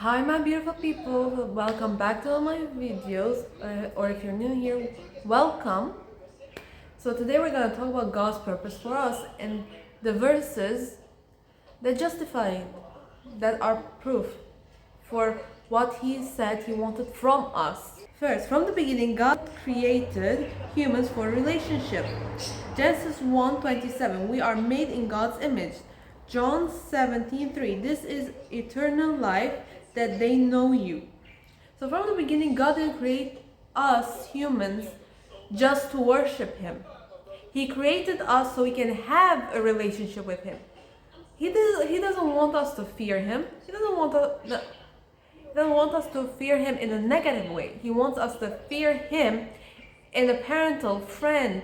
Hi my beautiful people, welcome back to all my videos, or if you're new here, welcome. So today we're going to talk about God's purpose for us and the verses that justify it, that are proof for what He said He wanted from us. First, from the beginning, God created humans for relationship. Genesis 1:27, we are made in God's image. John 17:3, this is eternal life, that they know you. So from the beginning, God didn't create us humans just to worship Him. He created us so we can have a relationship with Him. He doesn't want us to fear Him. He doesn't want us to fear Him in a negative way. He wants us to fear Him in a parental, friend,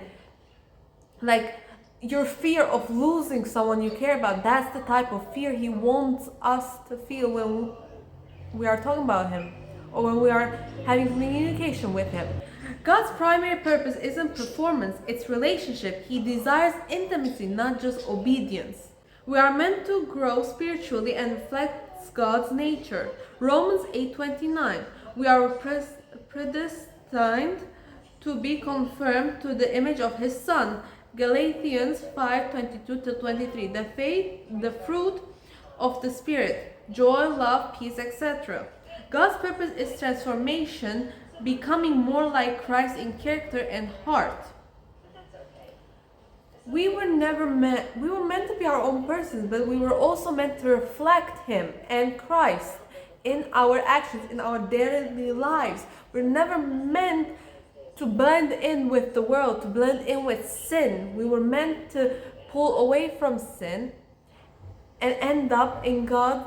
like your fear of losing someone you care about. That's the type of fear He wants us to feel when we are talking about Him or when we are having communication with Him. God's primary purpose isn't performance, it's relationship. He desires intimacy, not just obedience. We are meant to grow spiritually and reflect God's nature. Romans 8:29. We are predestined to be conformed to the image of His Son. Galatians 5:22-23. The faith, the fruit of the Spirit, joy, love, peace, etc. God's purpose is transformation, becoming more like Christ in character and heart. We were meant to be our own persons, but we were also meant to reflect Him and Christ in our actions, in our daily lives. We're never meant to blend in with the world, to blend in with sin. We were meant to pull away from sin and end up in God's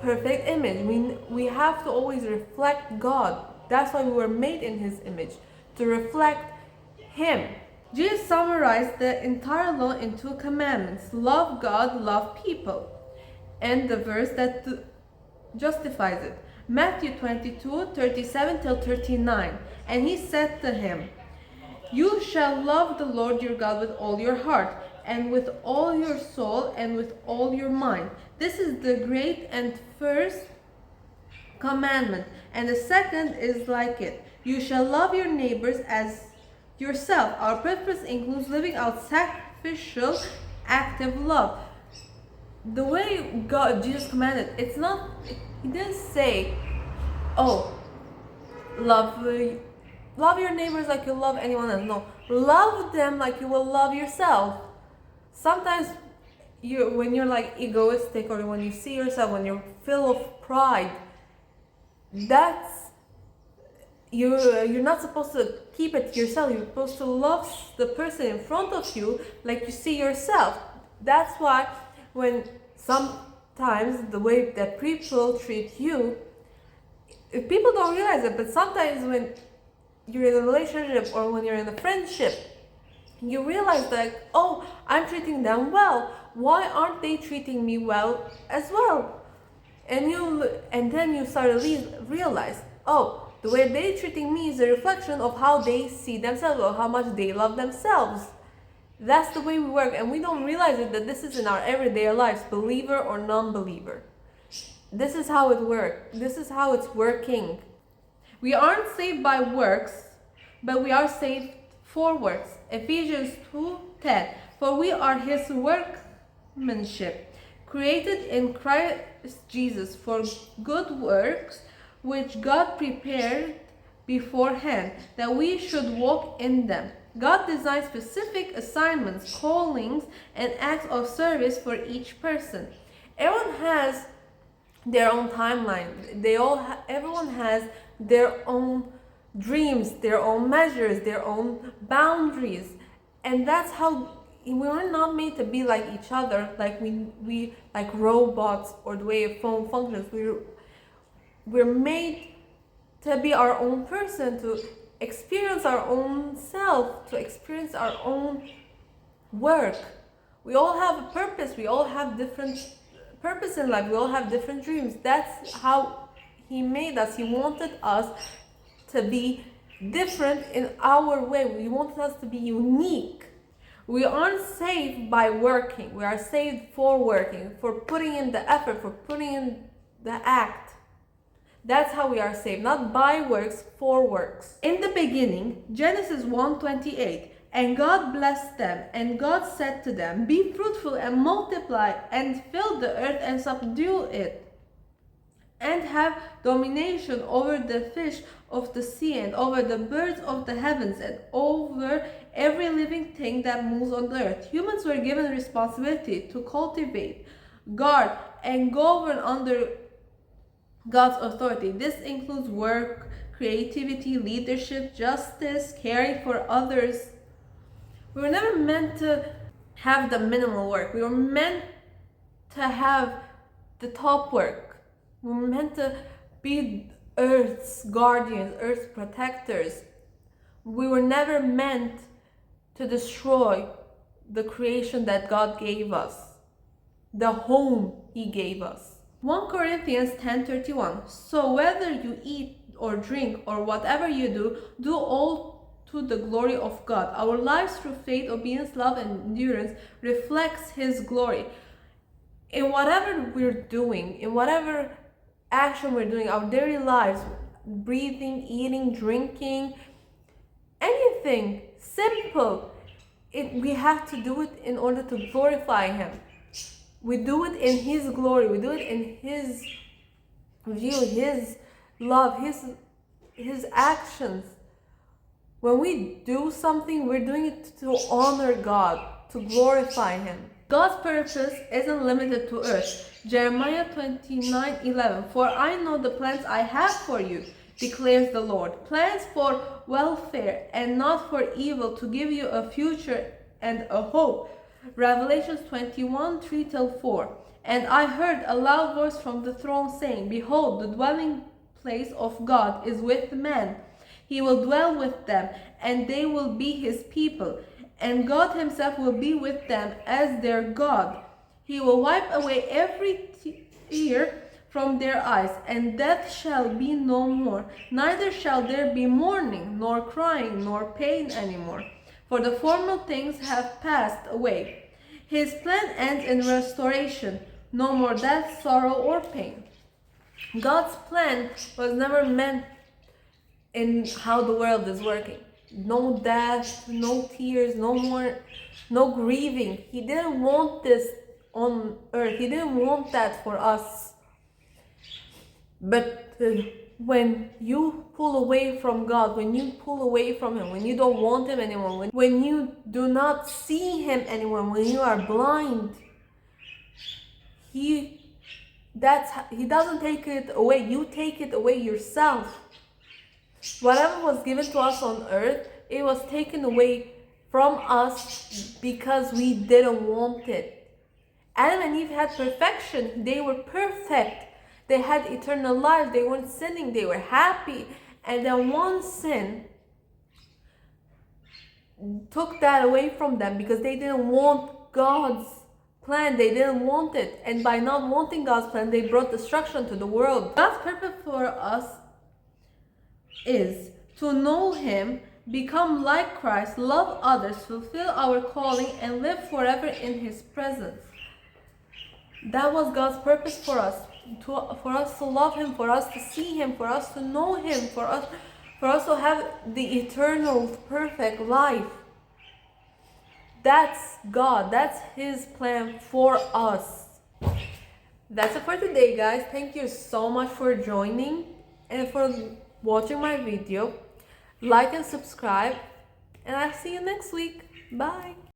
perfect image. We have to always reflect God. That's why we were made in His image, to reflect Him. Jesus summarized the entire law in 2 commandments: love God, love people, and the verse that justifies it, Matthew 22:37-39. And He said to him, "You shall love the Lord your God with all your heart, and with all your soul, and with all your mind. This is the great and first commandment, and the second is like it. You shall love your neighbors as yourself." Our purpose includes living out sacrificial, active love. The way Jesus commanded, He didn't say, "Oh, love your neighbors like you love anyone else." No, love them like you will love yourself. Sometimes when you're like egoistic, or when you see yourself, when you're full of pride, you're not supposed to keep it to yourself. You're supposed to love the person in front of you like you see yourself. That's why when sometimes the way that people treat you, people don't realize it, but sometimes when you're in a relationship or when you're in a friendship, you realize that, oh, I'm treating them well. Why aren't they treating me well as well? And then you start to realize, oh, the way they're treating me is a reflection of how they see themselves or how much they love themselves. That's the way we work, and we don't realize it, that this is in our everyday lives, believer or non-believer. This is how it works. This is how it's working. We aren't saved by works, but we are saved for works. Ephesians 2:10. For we are His workmanship, created in Christ Jesus for good works, which God prepared beforehand, that we should walk in them. God designed specific assignments, callings, and acts of service for each person. Everyone has their own timeline. Everyone has their own dreams, their own measures, their own boundaries, and that's how we're not made to be like each other, like we like robots, or the way a phone functions. We're made to be our own person, to experience our own self, to experience our own work. We all have a purpose. We all have different purpose in life. We all have different dreams. That's how He made us. He wanted us to be different in our way. He wanted us to be unique. We aren't saved by working. We are saved for working, for putting in the effort, for putting in the act. That's how we are saved, not by works, for works. In the beginning, Genesis 1:28, and God blessed them, and God said to them, be fruitful and multiply, and fill the earth and subdue it, and have domination over the fish of the sea, and over the birds of the heavens, and over every living thing that moves on the earth. Humans were given responsibility to cultivate, guard, and govern under God's authority. This includes work, creativity, leadership, justice, caring for others. We were never meant to have the minimal work. We were meant to have the top work. We were meant to be Earth's guardians, Earth's protectors. We were never meant to destroy the creation that God gave us, the home He gave us. 1 Corinthians 10:31. So whether you eat or drink or whatever you do, do all to the glory of God. Our lives through faith, obedience, love, and endurance reflects His glory. In whatever we're doing, in whatever action we're doing, our daily lives, breathing, eating, drinking, anything simple, we have to do it in order to glorify Him. We do it in His glory. We do it in His view, His love, His actions. When we do something, we're doing it to honor God, to glorify Him. God's purpose isn't limited to earth. Jeremiah 29:11. For I know the plans I have for you, declares the Lord. Plans for welfare and not for evil, to give you a future and a hope. Revelations 21:3-4. And I heard a loud voice from the throne saying, behold, the dwelling place of God is with men. He will dwell with them, and they will be His people. And God Himself will be with them as their God. He will wipe away every tear from their eyes, and death shall be no more. Neither shall there be mourning, nor crying, nor pain anymore, for the former things have passed away. His plan ends in restoration. No more death, sorrow, or pain. God's plan was never meant in how the world is working. No death, no tears, no grieving. He didn't want this on earth. He didn't want that for us. But when you pull away from God, when you pull away from Him, when you don't want Him anymore, when you do not see Him anymore, when you are blind, He doesn't take it away. You take it away yourself. Whatever was given to us on earth, it was taken away from us because we didn't want it. Adam and Eve had perfection. They were perfect. They had eternal life. They weren't sinning. They were happy. And then one sin took that away from them because they didn't want God's plan. They didn't want it. And by not wanting God's plan, they brought destruction to the world. God's purpose for us is to know Him, become like Christ, love others, fulfill our calling, and live forever in His presence. That was God's purpose for us. For us to love Him, for us to see Him, for us to know Him, for us to have the eternal, perfect life. That's God. That's His plan for us. That's it for today, guys. Thank you so much for joining and for watching my video. Like and subscribe, and I'll see you next week. Bye.